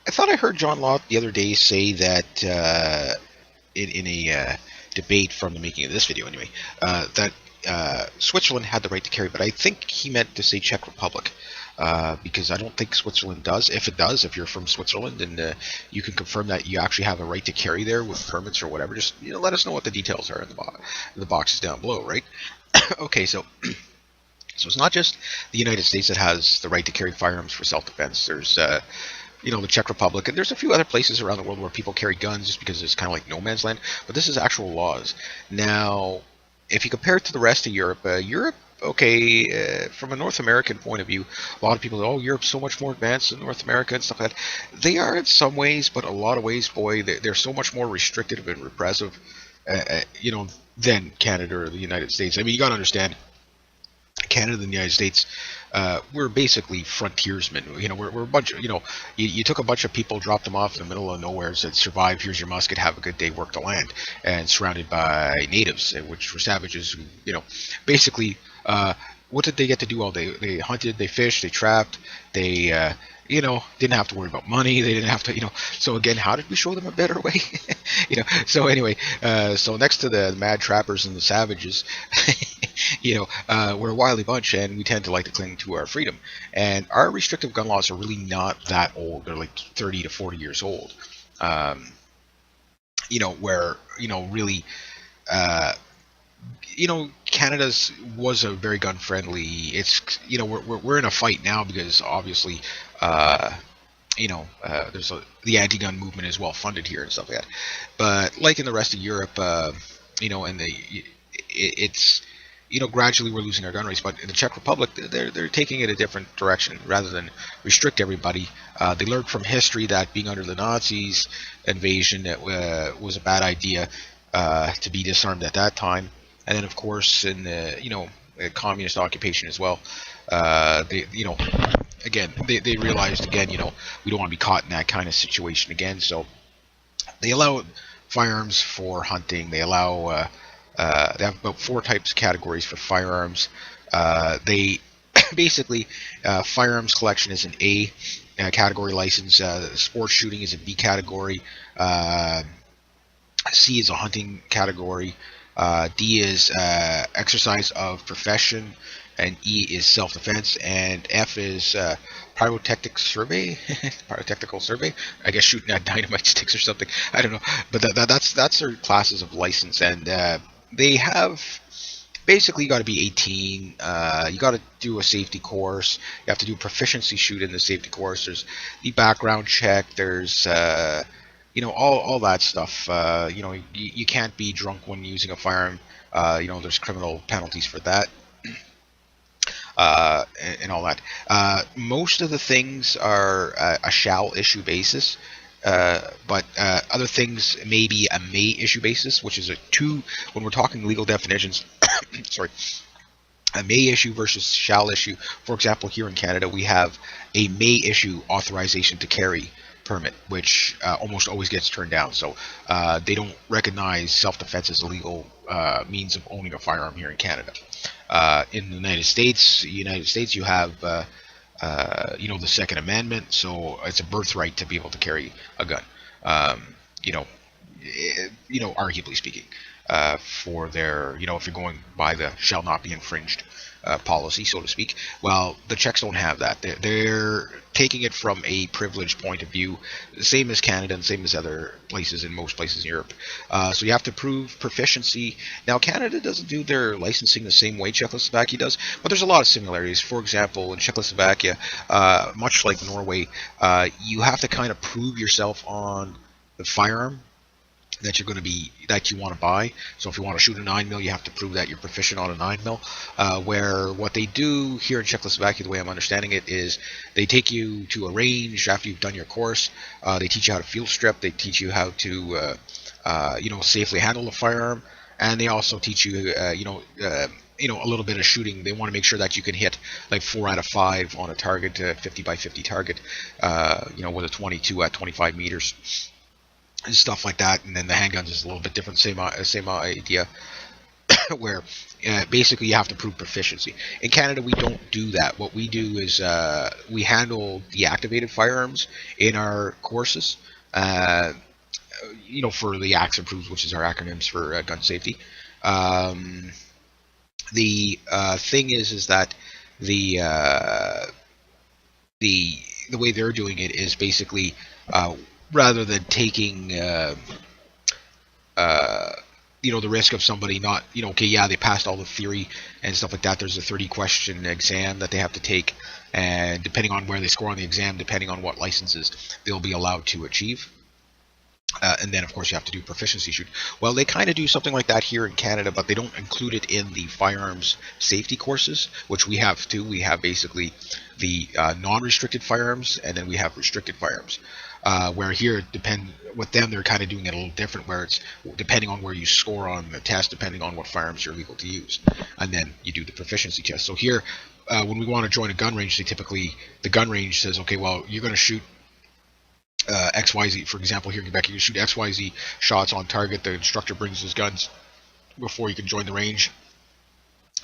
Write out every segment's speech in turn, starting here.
I thought I heard John Locke the other day say that in a debate from the making of this video, anyway, that Switzerland had the right to carry, but I think he meant to say Czech Republic. Because I don't think Switzerland does. If it does, if you're from Switzerland and you can confirm that you actually have a right to carry there with permits or whatever, just let us know what the details are in the boxes down below, right? Okay, so it's not just the United States that has the right to carry firearms for self-defense. There's the Czech Republic, and there's a few other places around the world where people carry guns just because it's kind of like no man's land. But this is actual laws. Now, if you compare it to the rest of Europe, okay, from a North American point of view, a lot of people go, oh, Europe's so much more advanced than North America and stuff like that. They are in some ways, but a lot of ways, boy, they're so much more restrictive and repressive, than Canada or the United States. I mean, you got to understand, Canada and the United States, we're basically frontiersmen. We're a bunch of, you took a bunch of people, dropped them off in the middle of nowhere, said, survive, here's your musket, have a good day, work the land, and surrounded by natives, which were savages who, basically, what did they get to do all day? They hunted, they fished, they trapped, they, didn't have to worry about money. They didn't have to, so again, how did we show them a better way? So anyway, so next to the mad trappers and the savages, we're a wily bunch, and we tend to like to cling to our freedom. And our restrictive gun laws are really not that old. They're like 30 to 40 years old. Where, really, Canada's was a very gun friendly. It's, we're in a fight now because obviously, the anti-gun movement is well funded here and stuff like that. But like in the rest of Europe, and it's, gradually we're losing our gun rates. But in the Czech Republic, they're taking it a different direction. Rather than restrict everybody, they learned from history that being under the Nazis invasion was a bad idea, to be disarmed at that time. And then, of course, in the communist occupation as well, they realized again, we don't want to be caught in that kind of situation again. So they allow firearms for hunting. They allow they have about 4 types of categories for firearms. They basically, firearms collection is an A category license. Sports shooting is a B category. C is a hunting category. D is exercise of profession, and E is self-defense, and F is pyrotechnic survey, pyrotechnical survey. I guess shooting at dynamite sticks or something. I don't know, but that's their classes of license, and they have basically you got to be 18. You got to do a safety course. You have to do a proficiency shoot in the safety course. There's the background check. There's all that stuff. You can't be drunk when using a firearm. There's criminal penalties for that, and all that. Most of the things are a shall issue basis, but other things may be a may issue basis, which is a two. When we're talking legal definitions, sorry. A may issue versus shall issue. For example, here in Canada, we have a may issue authorization to carry permit, which almost always gets turned down. So they don't recognize self-defense as a legal means of owning a firearm here in Canada. In the United States, you have the Second Amendment, so it's a birthright to be able to carry a gun. Arguably speaking, for their, if you're going by the shall not be infringed policy, so to speak. Well, the Czechs don't have that. They're taking it from a privileged point of view, same as Canada and same as other places in most places in Europe. So you have to prove proficiency. Now, Canada doesn't do their licensing the same way Czechoslovakia does, but there's a lot of similarities. For example, in Czechoslovakia, much like Norway, you have to kind of prove yourself on the firearm that you want to buy. So if you want to shoot a 9mm, you have to prove that you're proficient on a 9mm. Where what they do here in Czechoslovakia, the way I'm understanding it, is they take you to a range after you've done your course. They teach you how to field strip. They teach you how to safely handle the firearm, and they also teach you a little bit of shooting. They want to make sure that you can hit like 4 out of 5 on a target, 50 by 50 target, with a 22 at 25 meters. And stuff like that. And then the handguns is a little bit different, same idea. where basically you have to prove proficiency. In Canada, we don't do that. What we do is we handle deactivated firearms in our courses. Uh, for the ACTS approved, which is our acronyms for gun safety. Um, the thing is that the the way they're doing it is basically rather than taking uh, the risk of somebody not, okay, yeah, they passed all the theory and stuff like that. There's a 30 question exam that they have to take, and depending on where they score on the exam, depending on what licenses they'll be allowed to achieve. And then, of course, you have to do proficiency shoot. Well, they kind of do something like that here in Canada, but they don't include it in the firearms safety courses, which we have too. We have basically the non-restricted firearms, and then we have restricted firearms. Where here, with them, they're kind of doing it a little different, where it's depending on where you score on the test, depending on what firearms you're legal to use, and then you do the proficiency test. So here, when we want to join a gun range, the gun range says, okay, well, you're going to shoot XYZ, for example, here in Quebec, you can shoot XYZ shots on target. The instructor brings his guns before you can join the range.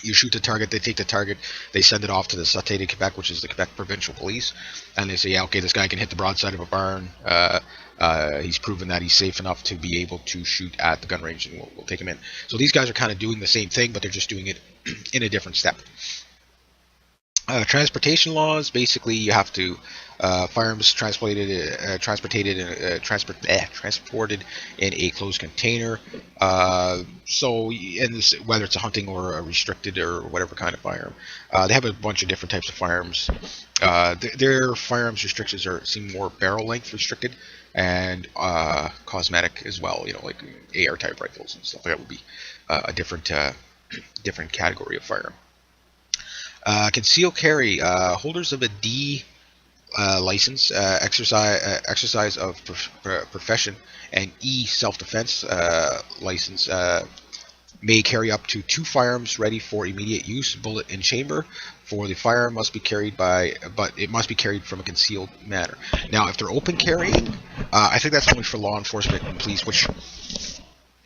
You shoot the target, they take the target, they send it off to the Sûreté de Quebec, which is the Quebec Provincial Police, and they say, yeah, okay, this guy can hit the broadside of a barn. He's proven that he's safe enough to be able to shoot at the gun range, and we'll take him in. So these guys are kind of doing the same thing, but they're just doing it in a different step. Transportation laws, basically you have to firearms transported in a closed container. Whether it's a hunting or a restricted or whatever kind of firearm, they have a bunch of different types of firearms. Their firearms restrictions seem more barrel length restricted and cosmetic as well. Like AR type rifles and stuff like that would be a different category of firearm. Conceal carry, holders of a D license, exercise of profession, and E self-defense license may carry up to 2 firearms ready for immediate use, bullet in chamber. For the firearm but it must be carried from a concealed manner. Now, if they're open carrying, I think that's only for law enforcement and police. Which,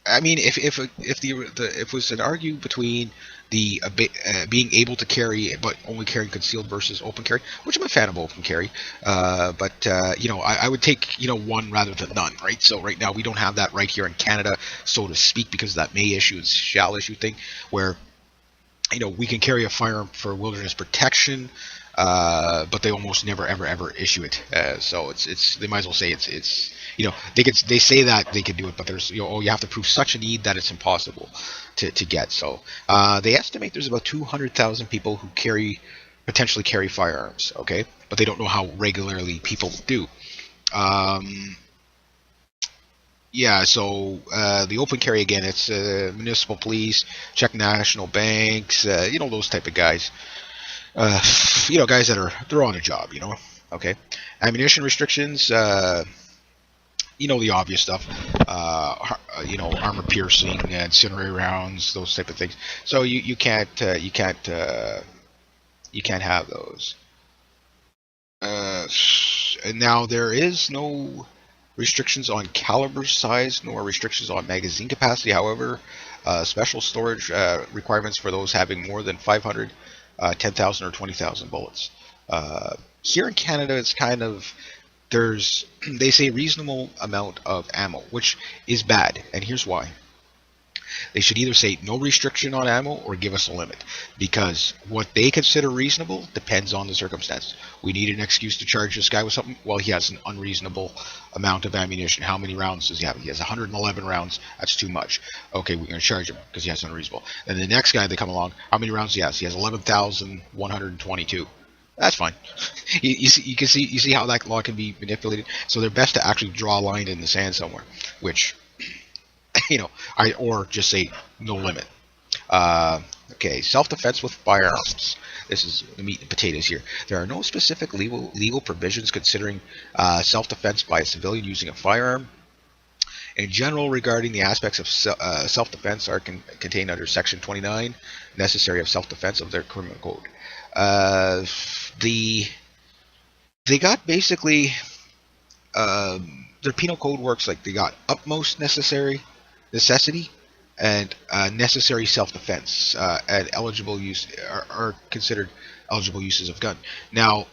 I mean, if it was an argument between the being able to carry but only carrying concealed versus open carry, which I'm a fan of open carry, but I would take one rather than none, right? So right now we don't have that right here in Canada, so to speak, because of that may issue and shall issue thing, where we can carry a firearm for wilderness protection, but they almost never ever issue it. So it's they might as well say it's they say that they can do it, but there's you have to prove such a need that it's impossible to get. So they estimate there's about 200,000 people who potentially carry firearms. Okay, but they don't know how regularly people do. So the open carry, again, it's municipal police, Czech national banks, those type of guys. Guys they're on a job, Okay. Ammunition restrictions, the obvious stuff, armor piercing, incendiary rounds, those type of things. So you can't have those. And now there is no restrictions on caliber size, nor restrictions on magazine capacity. However, special storage requirements for those having more than 500, 10,000, or 20,000 bullets. Here in Canada, it's kind of they say reasonable amount of ammo, which is bad, and here's why. They should either say no restriction on ammo or give us a limit, because what they consider reasonable depends on the circumstance. We need an excuse to charge this guy with something. Well, he has an unreasonable amount of ammunition. How many rounds does he have? He has 111 rounds. That's too much. Okay, we're going to charge him because he has unreasonable. And the next guy they come along, how many rounds he has? He has 11,122. That's fine. You see how that law can be manipulated. So they're best to actually draw a line in the sand somewhere, which or just say no limit. Okay, self-defense with firearms. This is the meat and potatoes here. There are no specific legal provisions considering self-defense by a civilian using a firearm. In general, regarding the aspects of self-defense are contained under Section 29, necessary of self-defense of their criminal code. They got basically their penal code works like they got utmost necessity, and necessary self-defense and eligible use are considered eligible uses of gun. Now,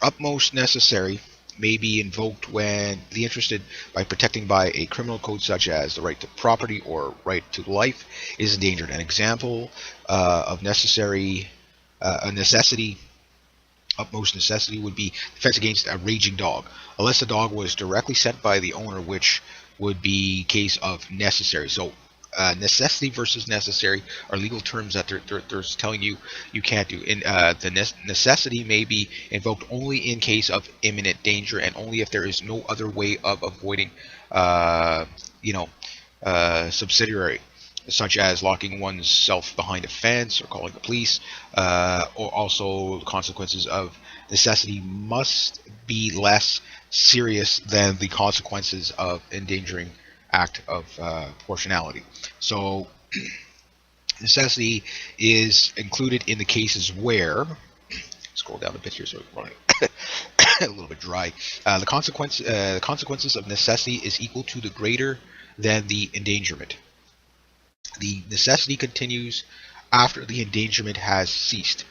utmost necessary may be invoked when the interested by protecting by a criminal code such as the right to property or right to life is endangered. An example of necessary a necessity utmost necessity would be defense against a raging dog, unless the dog was directly sent by the owner, which would be case of necessary. So necessity versus necessary are legal terms that they're telling you you can't do. And the necessity may be invoked only in case of imminent danger and only if there is no other way of avoiding, uh, you know, subsidiary, such as locking oneself behind a fence or calling the police, or also consequences of necessity must be less serious than the consequences of endangering act of proportionality. So necessity is included in the cases where, scroll down a bit here so we're running a little bit dry. The consequences of necessity is equal to the greater than the endangerment. The necessity continues after the endangerment has ceased.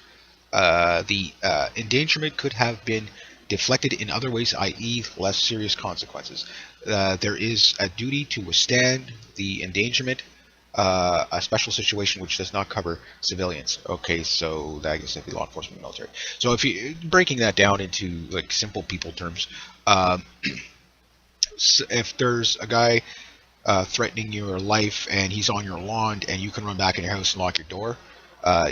The endangerment could have been deflected in other ways, i.e., less serious consequences. There is a duty to withstand the endangerment, a special situation which does not cover civilians. Okay, so I guess that'd be law enforcement, military. So if you breaking that down into like simple people terms, um, if there's a guy threatening your life and he's on your lawn and you can run back in your house and lock your door,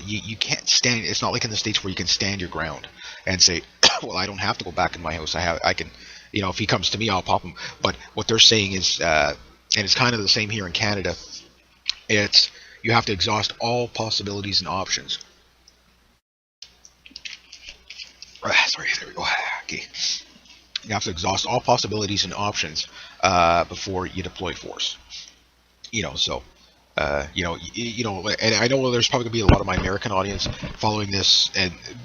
you can't stand. It's not like in the States where you can stand your ground and say, well, I don't have to go back in my house. I can, if he comes to me, I'll pop him. But what they're saying is, and it's kind of the same here in Canada, it's you have to exhaust all possibilities and options. Sorry, there we go. Okay. You have to exhaust all possibilities and options before you deploy force. So and I know there's probably gonna be a lot of my American audience following this,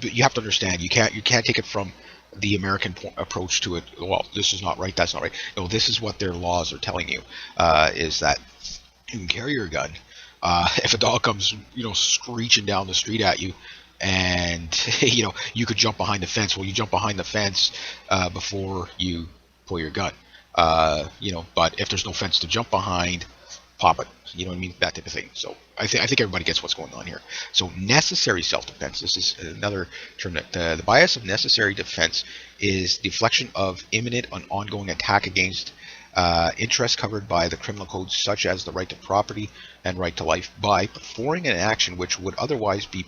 but you have to understand you can't take it from the American approach to it. Well, this is not right. That's not right. No, this is what their laws are telling you. Is that you can carry your gun. If a dog comes, screeching down the street at you, and you could jump behind the fence. Well, you jump behind the fence before you pull your gun. But if there's no fence to jump behind, pop it. You know what I mean? That type of thing. So I think everybody gets what's going on here. So necessary self-defense. This is another term that the bias of necessary defense is deflection of imminent and ongoing attack against interests covered by the criminal code, such as the right to property and right to life, by performing an action which would otherwise be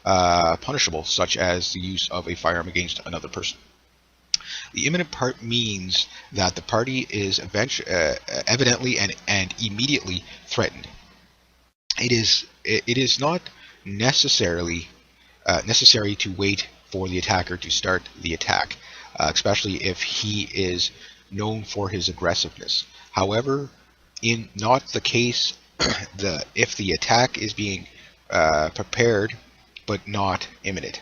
punishable, such as the use of a firearm against another person. The imminent part means that the party is evidently and immediately threatened. It is not necessarily necessary to wait for the attacker to start the attack, especially if he is known for his aggressiveness. However, in not the case, if the attack is being prepared but not imminent.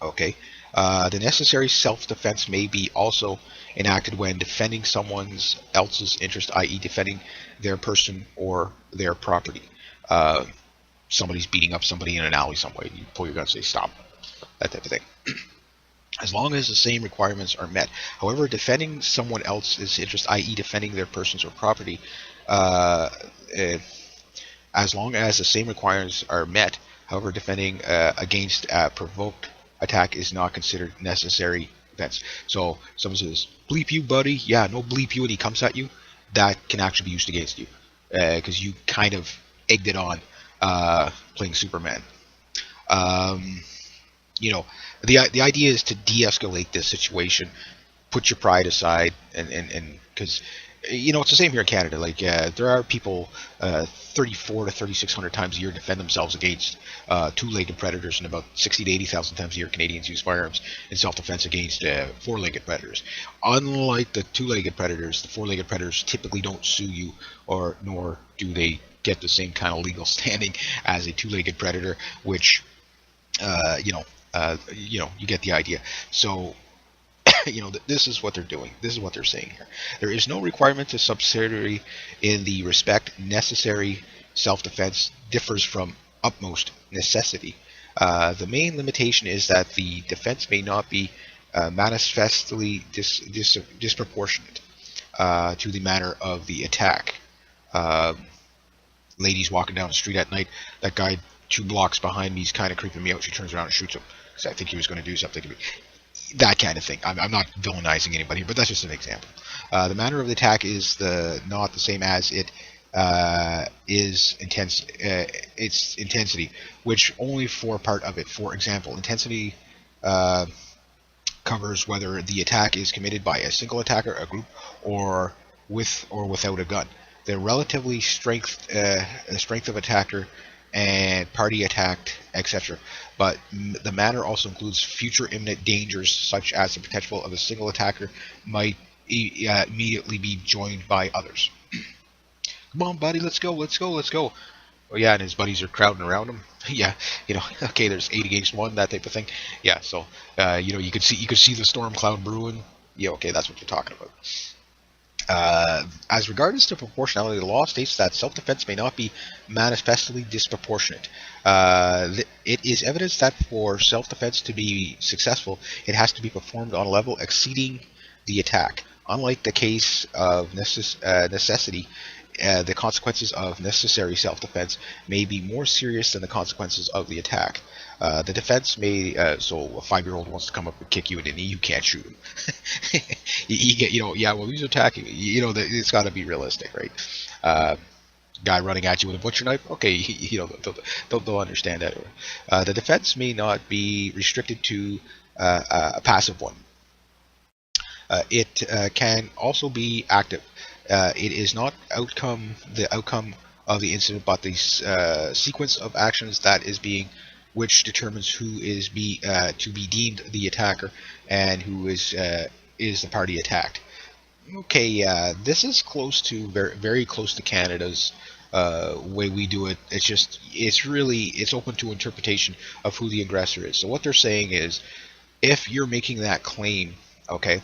Okay. The necessary self-defense may be also enacted when defending someone else's interest, i.e. defending their person or their property. Somebody's beating up somebody in an alley somewhere. You pull your gun and say, stop. That type of thing. As long as the same requirements are met. However, defending someone else's interest, i.e. defending their persons or property, as long as the same requirements are met, however, defending against provoked attack is not considered necessary defense. So someone says, bleep you, buddy. Yeah, no bleep you, and he comes at you. That can actually be used against you because you kind of egged it on playing Superman. The idea is to de-escalate this situation, put your pride aside, and because it's the same here in Canada. Like there are people 3,400 to 3,600 times a year defend themselves against two-legged predators, and about 60 to 80,000 times a year Canadians use firearms in self-defense against four-legged predators. Unlike the two-legged predators, the four-legged predators typically don't sue you, nor do they get the same kind of legal standing as a two-legged predator, which you get the idea. So This is what they're doing. This is what they're saying here. There is no requirement to subsidiary in the respect necessary self-defense differs from utmost necessity. The main limitation is that the defense may not be manifestly disproportionate to the manner of the attack. Uh, Ladies walking down the street at night, that guy 2 blocks behind me is kind of creeping me out. She turns around and shoots him because I think he was going to do something to me. That kind of thing. I'm not villainizing anybody, but that's just an example. The manner of the attack is not the same as it is intense. Its intensity, which only for part of it. For example, intensity covers whether the attack is committed by a single attacker, a group, or with or without a gun. The relatively strength of attacker and party attacked, etc. But the matter also includes future imminent dangers, such as the potential of a single attacker might immediately be joined by others. Come on, buddy, let's go, let's go, let's go. Oh yeah, and his buddies are crowding around him. Yeah, okay, there's 8 against 1, that type of thing. Yeah, so you could see the storm cloud brewing. Yeah, okay, that's what you're talking about. As regards to proportionality, the law states that self-defense may not be manifestly disproportionate. It is evidence that for self-defense to be successful, it has to be performed on a level exceeding the attack. Unlike the case of necessity, the consequences of necessary self-defense may be more serious than the consequences of the attack. The defense may, so a 5-year-old wants to come up and kick you in the knee, you can't shoot him. you get, yeah, well, he's attacking you. It's got to be realistic, right? Guy running at you with a butcher knife, okay, they'll understand that. The defense may not be restricted to a passive one. It can also be active. It is not the outcome of the incident, but the sequence of actions that is being, which determines who is to be deemed the attacker and who is the party attacked. Okay, this is close to very close to Canada's way we do it. It's open to interpretation of who the aggressor is. So what they're saying is, if you're making that claim, okay.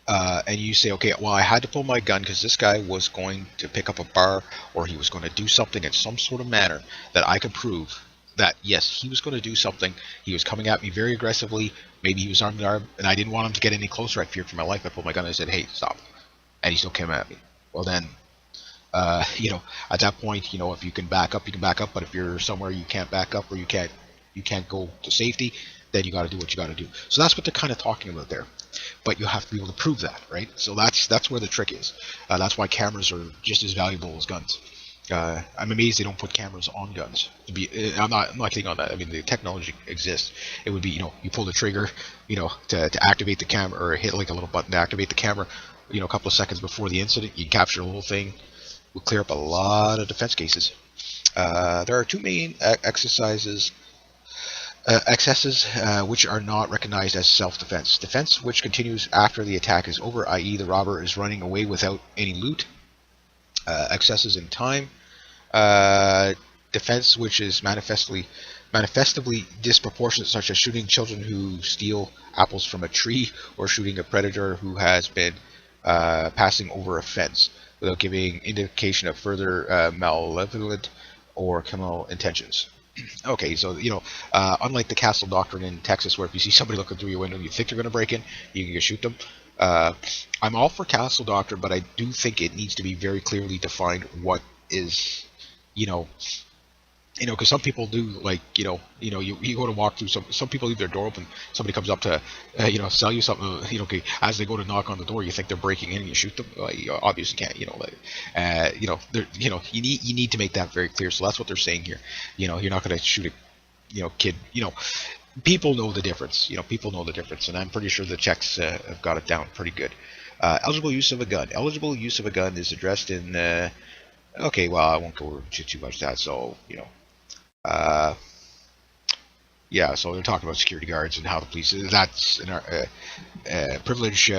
And you say, okay, well, I had to pull my gun because this guy was going to pick up a bar, or he was going to do something in some sort of manner that I could prove that, yes, he was going to do something. He was coming at me very aggressively. Maybe he was armed, and I didn't want him to get any closer. I feared for my life. I pulled my gun and I said, hey, stop. And he still came at me. Well, then, at that point, if you can back up, you can back up. But if you're somewhere you can't back up, or you can't go to safety, then you got to do what you got to do. So that's what they're kind of talking about there. But you have to be able to prove that, right? So that's where the trick is. That's why cameras are just as valuable as guns. I'm amazed they don't put cameras on guns. I'm not kidding on that. I mean, the technology exists. It would be, you pull the trigger, to activate the camera, or hit like a little button to activate the camera, a couple of seconds before the incident. You capture the whole thing. Will clear up a lot of defense cases. There are 2 main excesses which are not recognized as self-defense. Defense which continues after the attack is over, i.e. the robber is running away without any loot. Excesses in time. Defense which is manifestly disproportionate, such as shooting children who steal apples from a tree, or shooting a predator who has been passing over a fence without giving indication of further malevolent or criminal intentions. Okay, so unlike the castle doctrine in Texas, where if you see somebody looking through your window and you think they're going to break in, you can just shoot them. I'm all for castle doctrine, but I do think it needs to be very clearly defined what is, because some people do, like, you go to walk through, some people leave their door open, somebody comes up to, sell you something, okay, as they go to knock on the door, you think they're breaking in, and you shoot them. You obviously can't, you need to make that very clear. So that's what they're saying here. You're not going to shoot a, kid, people know the difference, people know the difference, and I'm pretty sure the Czechs have got it down pretty good. Eligible use of a gun. Eligible use of a gun is addressed in, okay, well, I won't go into too much of that, so, yeah, so they're talking about security guards and how the police, that's an privilege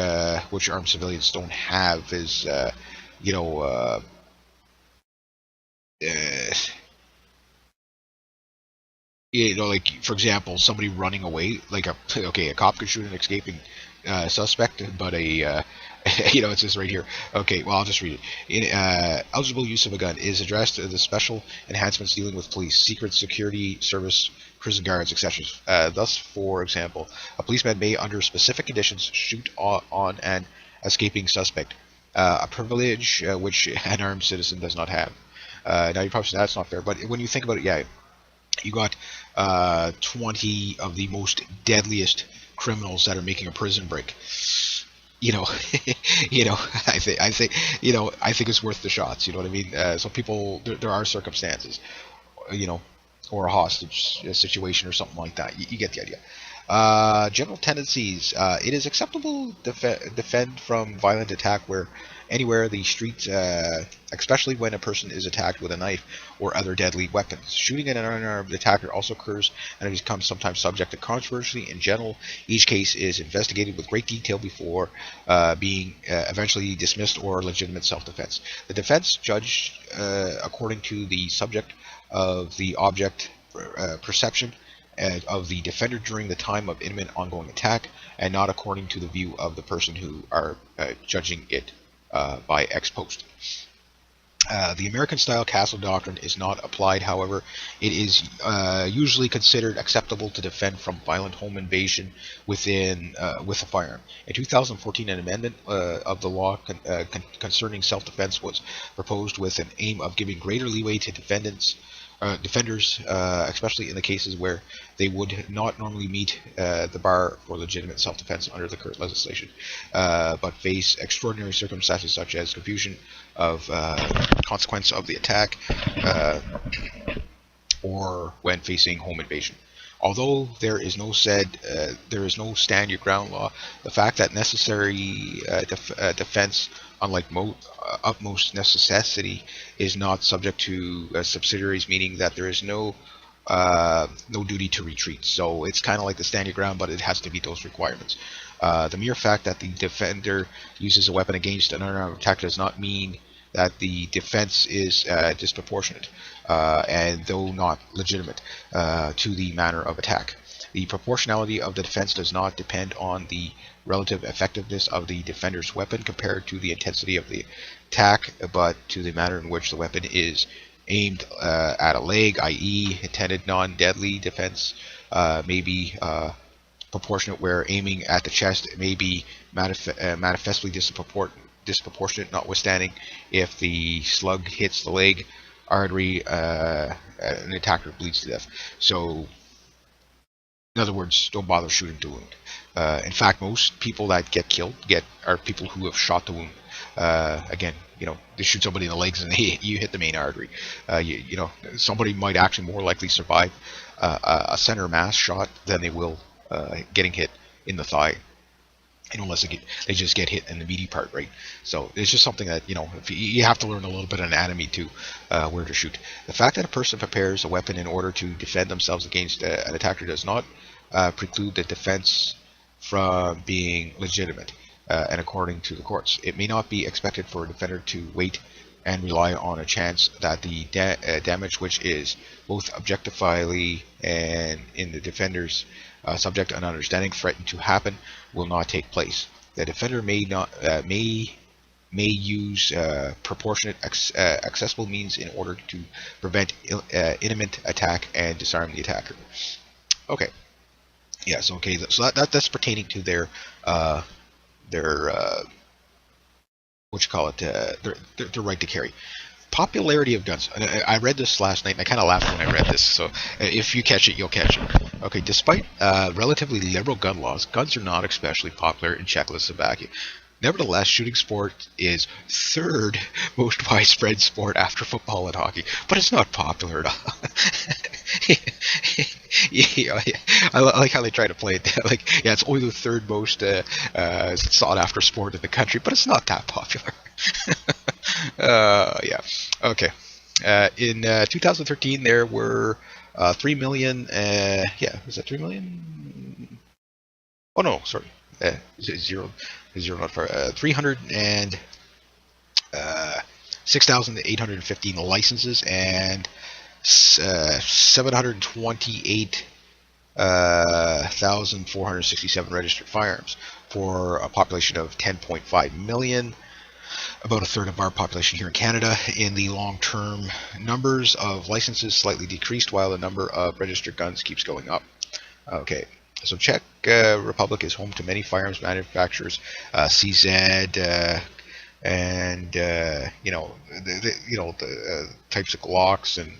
which armed civilians don't have, is, like for example, somebody running away, like a cop could shoot an escaping suspect, but it says right here. Okay, well I'll just read it. Eligible use of a gun is addressed to the special enhancements dealing with police, secret security service, prison guards, etc. Thus, for example, a policeman may, under specific conditions, shoot on an escaping suspect, a privilege which an armed citizen does not have. Now you probably say that's not fair, but when you think about it, yeah, you got 20 of the most deadliest criminals that are making a prison break. You know, I think it's worth the shots. You know what I mean? So people, there are circumstances, you know, or a hostage situation or something like that. You get the idea. General tendencies. It is acceptable to defend from violent attack where anywhere the street, especially when a person is attacked with a knife or other deadly weapons. Shooting at an unarmed attacker also occurs and it becomes sometimes subject to controversy. In general, each case is investigated with great detail before being eventually dismissed or legitimate self-defense. The defense judged according to the subject of the object perception of the defender during the time of imminent ongoing attack, and not according to the view of the person who are judging it by ex post. The American-style castle doctrine is not applied, however. It is usually considered acceptable to defend from violent home invasion with a firearm. In 2014, an amendment of the law concerning self-defense was proposed with an aim of giving greater leeway to defenders, especially in the cases where they would not normally meet the bar for legitimate self-defense under the current legislation, but face extraordinary circumstances such as confusion of consequence of the attack, or when facing home invasion. Although there is no stand your ground law, the fact that necessary defense, unlike utmost necessity, is not subject to subsidiaries, meaning that there is no duty to retreat. So it's kind of like the stand your ground, but it has to meet those requirements. The mere fact that the defender uses a weapon against an unarmed attacker does not mean that the defense is disproportionate, and though not legitimate, to the manner of attack. The proportionality of the defense does not depend on the relative effectiveness of the defender's weapon compared to the intensity of the attack, but to the manner in which the weapon is aimed at a leg, i.e. intended non-deadly defense may be proportionate, where aiming at the chest may be manifestly disproportionate, notwithstanding if the slug hits the leg artery, an attacker bleeds to death. So, in other words, don't bother shooting to wound. In fact, most people that get killed are people who have shot to wound. Again, they shoot somebody in the legs and you hit the main artery. Somebody might actually more likely survive a center mass shot than they will getting hit in the thigh. Unless they just get hit in the meaty part, right? So it's just something that, if you have to learn a little bit of anatomy to where to shoot. The fact that a person prepares a weapon in order to defend themselves against an attacker does not preclude the defense from being legitimate, and according to the courts. It may not be expected for a defender to wait and rely on a chance that the damage which is both objectively and in the defender's subject and understanding threatened to happen will not take place. The defender may use proportionate accessible means in order to prevent imminent attack and disarm the attacker. Okay. Yes. Okay. So that's pertaining to their their right to carry. Popularity of guns. I read this last night and I kind of laughed when I read this, so if you catch it, you'll catch it. Okay, despite relatively liberal gun laws, guns are not especially popular in Czechoslovakia. Nevertheless, shooting sport is third most widespread sport after football and hockey, but it's not popular at all. Yeah, I like how they try to play it. It's only the third most sought after sport in the country, but it's not that popular. Yeah. Okay. In 2013, there were 3 million. Was that 3 million? Oh no, sorry. Zero, not far. 306,815 licenses and 728,467 registered firearms for a population of 10.5 million, about a third of our population here in Canada. In the long-term, numbers of licenses slightly decreased while the number of registered guns keeps going up. Okay, so Czech Republic is home to many firearms manufacturers, CZ, and the types of Glocks, and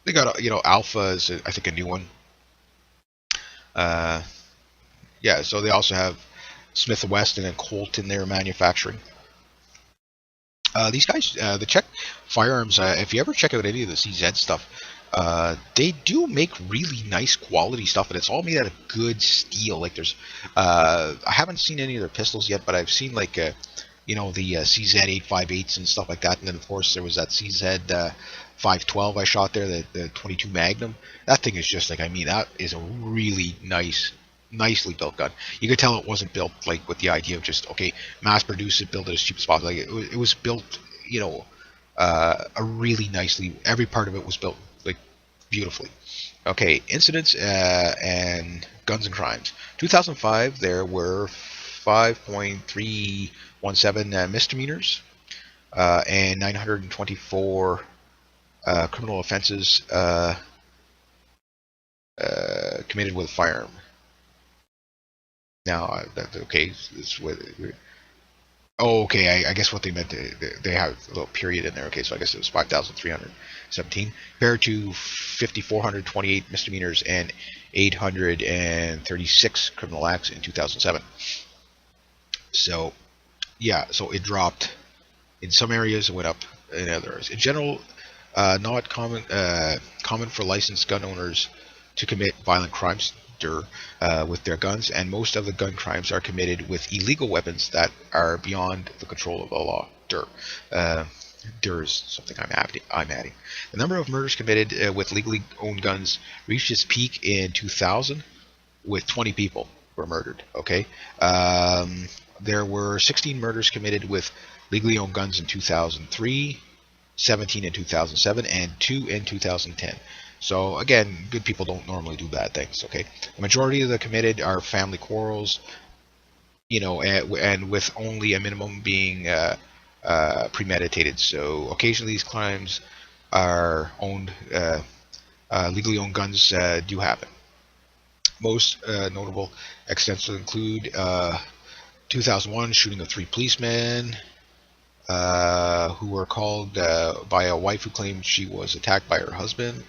they got Alpha is I think a new one. Yeah, so they also have Smith & Wesson and Colt in their manufacturing. These guys, the Czech firearms, if you ever check out any of the CZ stuff, they do make really nice quality stuff, and it's all made out of good steel. Like I haven't seen any of their pistols yet, but I've seen like the CZ 858s and stuff like that, and then of course there was that CZ 512 I shot there, the 22 Magnum. That thing is just like, that is a really nicely built gun. You could tell it wasn't built like with the idea of just mass produce it, build it as cheap as possible. Like it was built, a really nicely. Every part of it was built like beautifully. Okay, incidents and guns and crimes. 2005, there were 5.317 misdemeanors and 924 criminal offenses committed with a firearm. Now, I guess what they meant, they have a little period in there. Okay, so I guess it was 5,317 compared to 5,428 misdemeanors and 836 criminal acts in 2007. So, yeah, so it dropped in some areas, it went up in others. In general, not common for licensed gun owners to commit violent crimes with their guns, and most of the gun crimes are committed with illegal weapons that are beyond the control of the law. Is something I'm adding. The number of murders committed with legally owned guns reached its peak in 2000, with 20 people were murdered. Okay, there were 16 murders committed with legally owned guns in 2003, 17 in 2007, and 2 in 2010. So again, good people don't normally do bad things. Okay, the majority of the committed are family quarrels, and with only a minimum being premeditated. So occasionally these crimes are owned, legally owned guns do happen. Most notable extents include 2001 shooting of 3 policemen who were called by a wife who claimed she was attacked by her husband.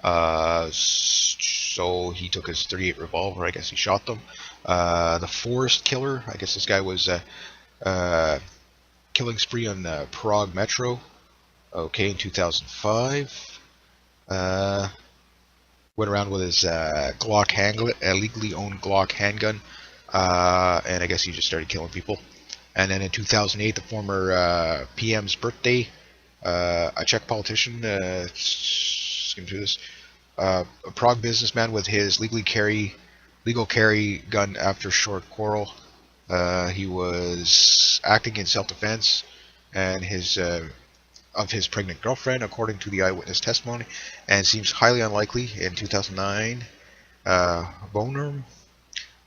So he took his .38 revolver. I guess he shot them. The Forest Killer. I guess this guy was killing spree on Prague Metro. Okay, in 2005. Went around with his Glock legally owned Glock handgun, and I guess he just started killing people. And then in 2008, the former PM's birthday, a Czech politician, skim through this, a Prague businessman with his legal carry gun after short quarrel. He was acting in self-defense, and of his pregnant girlfriend, according to the eyewitness testimony, and seems highly unlikely. In 2009, Boner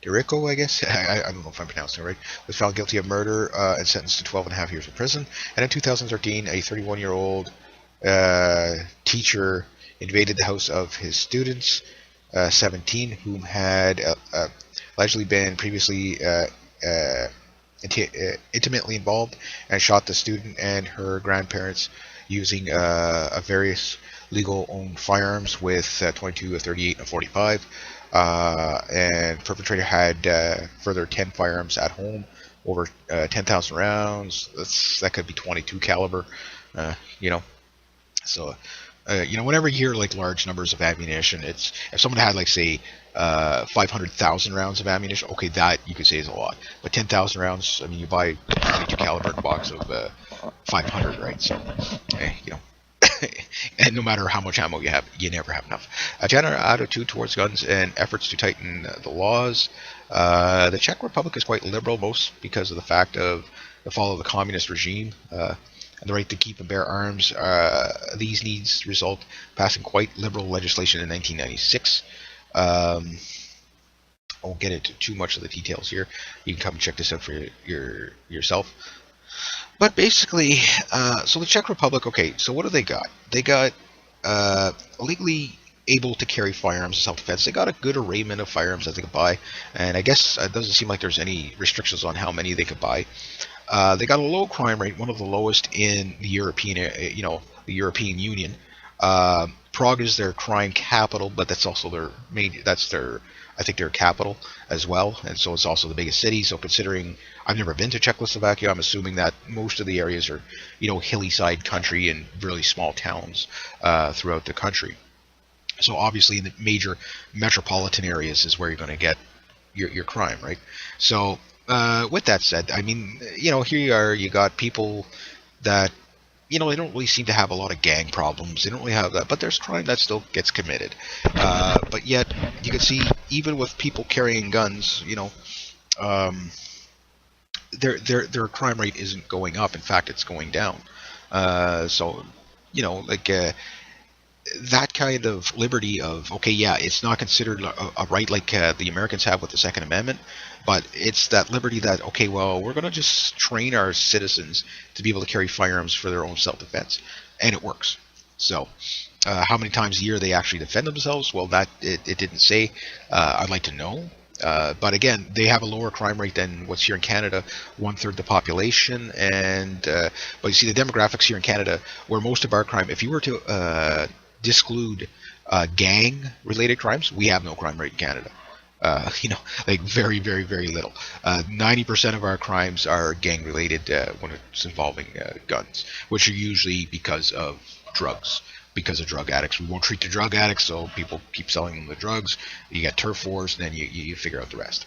Dirico, I guess, I don't know if I'm pronouncing it right, was found guilty of murder and sentenced to 12.5 years in prison. And in 2013, a 31-year-old teacher invaded the house of his students, 17, whom had allegedly been previously intimately involved, and shot the student and her grandparents using various legal owned firearms with 22, a 38, and a 45. And perpetrator had further 10 firearms at home, over 10,000 rounds. That could be 22 caliber, So, whenever you hear like large numbers of ammunition, it's, if someone had like say 500,000 rounds of ammunition, okay, that you could say is a lot. But 10,000 rounds, I mean, you buy 22 caliber in a box of 500, right? So, and no matter how much ammo you have, you never have enough. A general attitude towards guns and efforts to tighten the laws. The Czech Republic is quite liberal, most because of the fact of the fall of the communist regime. and the right to keep and bear arms. These needs result passing quite liberal legislation in 1996. Um, I won't get into too much of the details here. You can come check this out for yourself. But basically, so the Czech Republic, okay, so what do they got? They got legally able to carry firearms in self-defense. They got a good arrayment of firearms that they could buy, and I guess it doesn't seem like there's any restrictions on how many they could buy. They got a low crime rate, one of the lowest in the European, the European Union. Prague is their crime capital, but that's also their main. That's their, I think, their capital as well, and so it's also the biggest city. So considering I've never been to Czechoslovakia, I'm assuming that most of the areas are, hilly side country and really small towns throughout the country. So obviously, in the major metropolitan areas is where you're going to get your crime, right? So with that said, I mean, here you are, you got people that, they don't really seem to have a lot of gang problems. They don't really have that, but there's crime that still gets committed. But yet, you can see, even with people carrying guns, their crime rate isn't going up. In fact, it's going down. So, like that kind of liberty of, okay, yeah, it's not considered a right like the Americans have with the Second Amendment, but it's that liberty that, okay, well, we're going to just train our citizens to be able to carry firearms for their own self-defense, and it works. So how many times a year they actually defend themselves, well, that it didn't say. I'd like to know. But again, they have a lower crime rate than what's here in Canada, 1/3 the population. And but you see the demographics here in Canada, where most of our crime, if you were to disclude gang-related crimes, we have no crime rate in Canada. Like very, very, very little. 90% of our crimes are gang-related when it's involving guns, which are usually because of drugs, because of drug addicts. We won't treat the drug addicts, so people keep selling them the drugs. You get turf wars, and then you figure out the rest.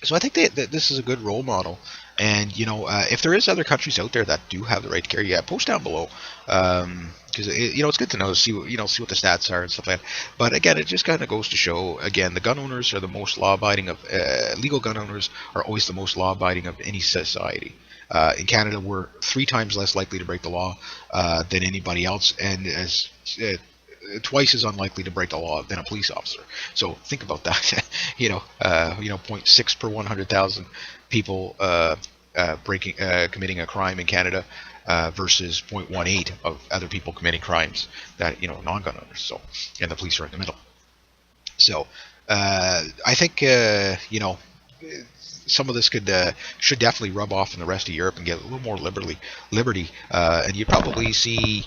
So I think that this is a good role model. And if there is other countries out there that do have the right to carry, yeah, post down below, because it's good to know, see what the stats are and stuff like that. But again, it just kind of goes to show, again, the gun owners are the most law-abiding of legal gun owners are always the most law-abiding of any society. In Canada, we're 3 times less likely to break the law than anybody else, and as twice as unlikely to break the law than a police officer. So think about that. 0.6 per 100,000 people committing a crime in Canada versus 0.18 of other people committing crimes that non-gun owners. So, and the police are in the middle. So I think some of this should definitely rub off in the rest of Europe and get a little more liberty, and you probably see.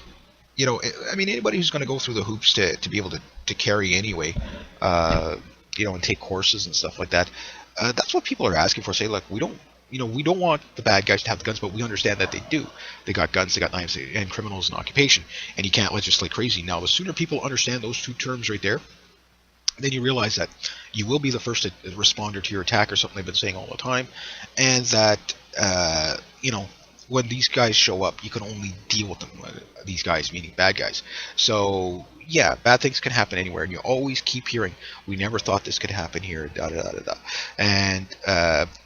Anybody who's going to go through the hoops to be able to carry anyway, and take courses and stuff like that, that's what people are asking for. Say, look, we don't want the bad guys to have the guns, but we understand that they do. They got guns, they got knives, and criminals and occupation, and you can't legislate crazy. Now, the sooner people understand those 2 terms right there, then you realize that you will be the first responder to your attack, or something they've been saying all the time, and that, when these guys show up, you can only deal with them. These guys, meaning bad guys. So, yeah, bad things can happen anywhere, and you always keep hearing, we never thought this could happen here, da-da-da-da-da. And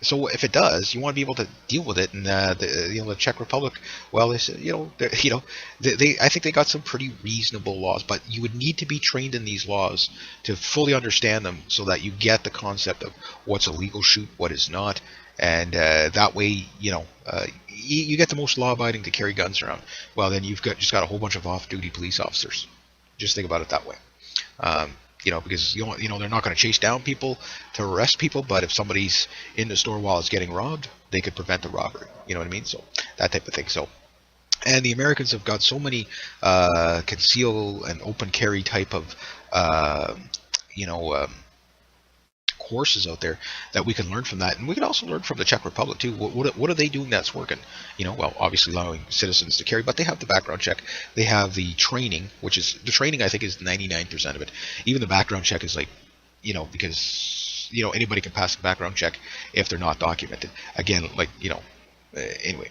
so if it does, you want to be able to deal with it. And the Czech Republic, well, they said, I think they got some pretty reasonable laws, but you would need to be trained in these laws to fully understand them, so that you get the concept of what's a legal shoot, what is not. And that way, you get the most law-abiding to carry guns around. Well, then you've just got a whole bunch of off-duty police officers. Just think about it that way. Because they're not going to chase down people to arrest people, but if somebody's in the store while it's getting robbed, they could prevent the robbery. You know what I mean? So that type of thing. So, and the Americans have got so many conceal and open carry type of courses out there that we can learn from that, and we can also learn from the Czech Republic too. What are they doing that's working? Well, obviously allowing citizens to carry, but they have the background check, they have the training, which is the training I think is 99% of it. Even the background check is like, because anybody can pass the background check if they're not documented. Again, anyway.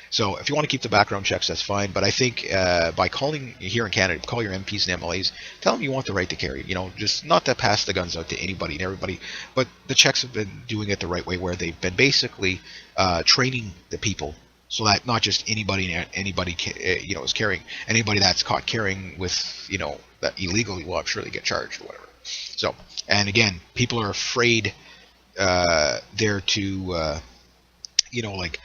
So if you want to keep the background checks, that's fine. But I think by calling here in Canada, call your MPs and MLAs, tell them you want the right to carry. Just not to pass the guns out to anybody and everybody. But the Czechs have been doing it the right way, where they've been basically training the people so that not just anybody is carrying, anybody that's caught carrying with that illegally will surely get charged or whatever. So, and again, people are afraid there to like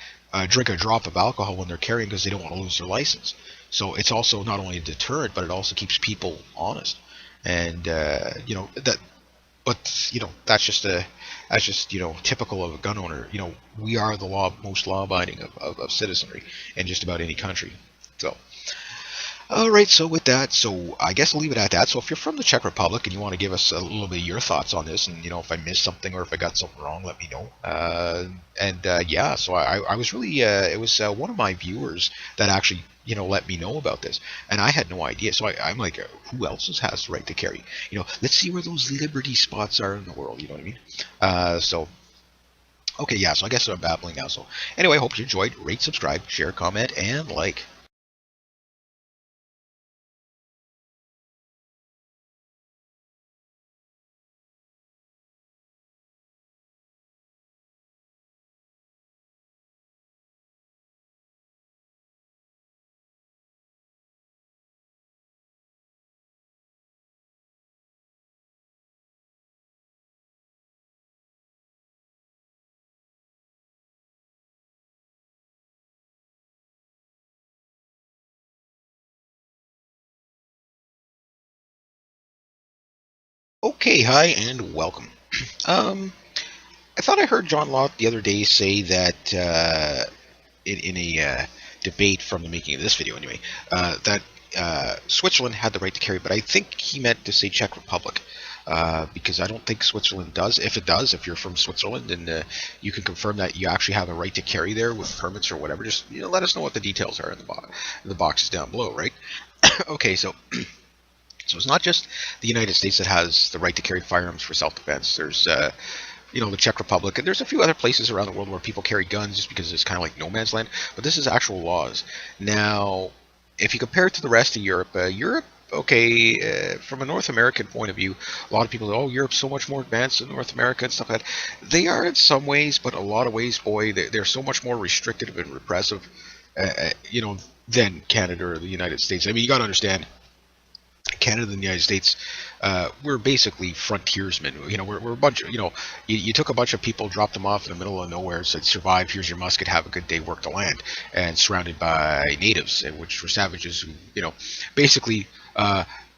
drink a drop of alcohol when they're carrying because they don't want to lose their license. So it's also not only a deterrent, but it also keeps people honest. And that, but that's just typical of a gun owner. We are the most law-abiding of citizenry in just about any country. So all right, so with that, so I guess I'll leave it at that. So if you're from the Czech Republic and you want to give us a little bit of your thoughts on this, and if I missed something or if I got something wrong, let me know. Yeah, so I was really it was one of my viewers that actually let me know about this, and I had no idea. So I'm like, who else has the right to carry? Let's see where those liberty spots are in the world. You know what I mean? So. Okay, yeah, so I guess I'm babbling now. So anyway, I hope you enjoyed. Rate, subscribe, share, comment, and like. Okay, hi, and welcome. I thought I heard John Locke the other day say that in a debate from the making of this video, anyway, that Switzerland had the right to carry, but I think he meant to say Czech Republic. Because I don't think Switzerland does. If it does, if you're from Switzerland and you can confirm that you actually have a right to carry there with permits or whatever, just let us know what the details are in the boxes down below, right? Okay, so it's not just the United States that has the right to carry firearms for self-defense. There's the Czech Republic, and there's a few other places around the world where people carry guns just because it's kind of like no man's land. But this is actual laws. Now, if you compare it to the rest of Europe, okay, from a North American point of view, a lot of people say, oh, Europe's so much more advanced than North America and stuff like that. They are in some ways, but a lot of ways, boy, they're so much more restrictive and repressive, than Canada or the United States. I mean, you got to understand, Canada and the United States, we're basically frontiersmen. We're a bunch of, you took a bunch of people, dropped them off in the middle of nowhere, said, survive, here's your musket, have a good day, work the land, and surrounded by natives, which were savages who, basically,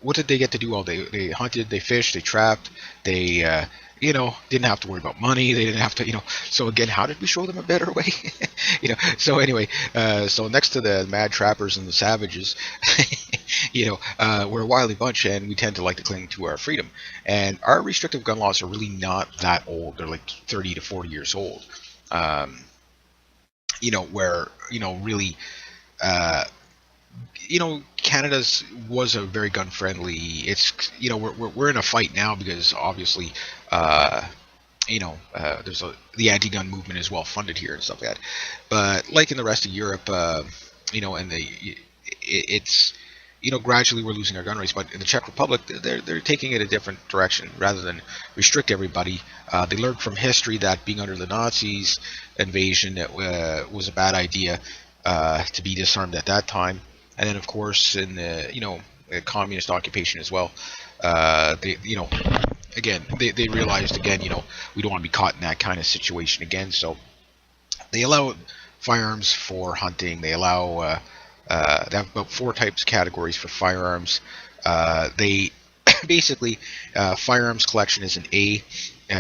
what did they get to do all day? They hunted, they fished, they trapped, they, didn't have to worry about money. They didn't have to, so again, how did we show them a better way? So anyway, so next to the mad trappers and the savages, we're a wily bunch, and we tend to like to cling to our freedom. And our restrictive gun laws are really not that old. They're like 30 to 40 years old. Where, really, Canada's was a very gun friendly. It's, we're in a fight now because obviously, there's the anti-gun movement is well funded here and stuff like that. But like in the rest of Europe, and it's, gradually we're losing our gun rights. But in the Czech Republic, they're taking it a different direction rather than restrict everybody. They learned from history that being under the Nazis invasion was a bad idea, to be disarmed at that time. And then, of course, in the communist occupation as well, they again they realized again we don't want to be caught in that kind of situation again. So they allow firearms for hunting. They allow they have about 4 categories for firearms. They basically firearms collection is an A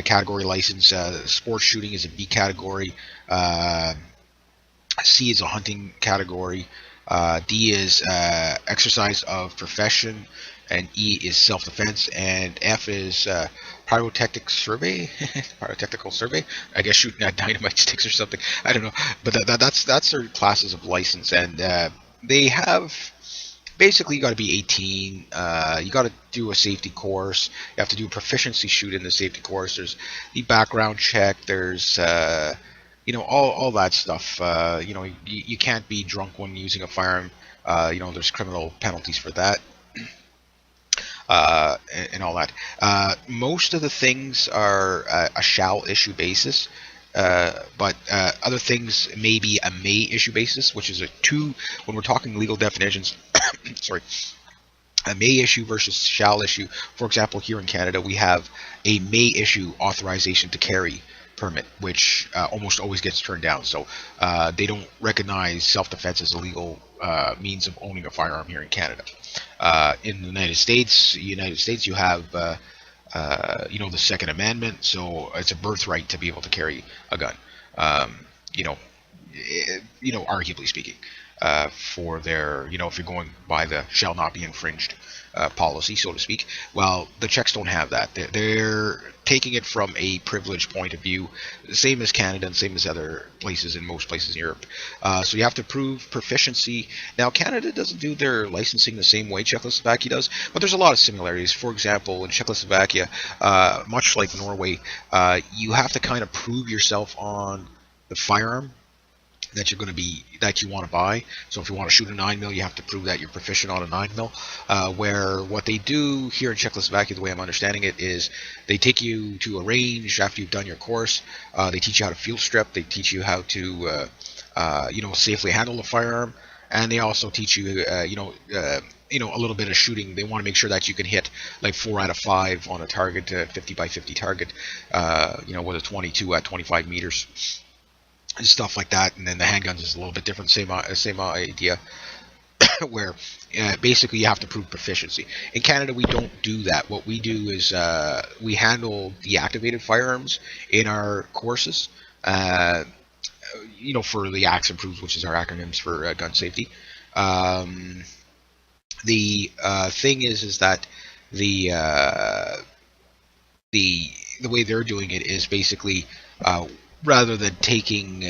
category license. Sports shooting is a B category. C is a hunting category. D is exercise of profession, and E is self-defense, and F is pyrotechnic survey, pyrotechnical survey. I guess shooting at dynamite sticks or something. I don't know, but that's their classes of license, and they have basically you got to be 18. You got to do a safety course. You have to do a proficiency shoot in the safety course. There's the background check. There's all that stuff. You can't be drunk when using a firearm. There's criminal penalties for that, and all that. Most of the things are a shall issue basis. But other things may be a may issue basis, which is a two. When we're talking legal definitions, sorry, a may issue versus shall issue. For example, here in Canada, we have a may issue authorization to carry permit, which almost always gets turned down. So they don't recognize self-defense as a legal means of owning a firearm here in Canada. In the United States, you have the Second Amendment, so it's a birthright to be able to carry a gun. Um, you know, arguably speaking, for their, if you're going by the shall not be infringed policy, so to speak. Well, the Czechs don't have that. They're taking it from a privileged point of view, same as Canada and same as other places in most places in Europe. So you have to prove proficiency. Now, Canada doesn't do their licensing the same way Czechoslovakia does, but there's a lot of similarities. For example, in Czechoslovakia, much like Norway, you have to kind of prove yourself on the firearm that you want to buy. So if you want to shoot a 9mm, you have to prove that you're proficient on a 9mm. Where what they do here in Czechoslovakia, the way I'm understanding it, is they take you to a range after you've done your course. They teach you how to field strip. They teach you how to safely handle the firearm, and they also teach you a little bit of shooting. They want to make sure that you can hit like 4 out of 5 on a target, 50 by 50 target, with a 22 at 25 meters. And stuff like that. And then the handguns is a little bit different, same idea, where basically you have to prove proficiency. In Canada, we don't do that. What we do is we handle deactivated firearms in our courses, for the ACTS improves, which is our acronyms for gun safety. The thing is that the way they're doing it is basically rather than taking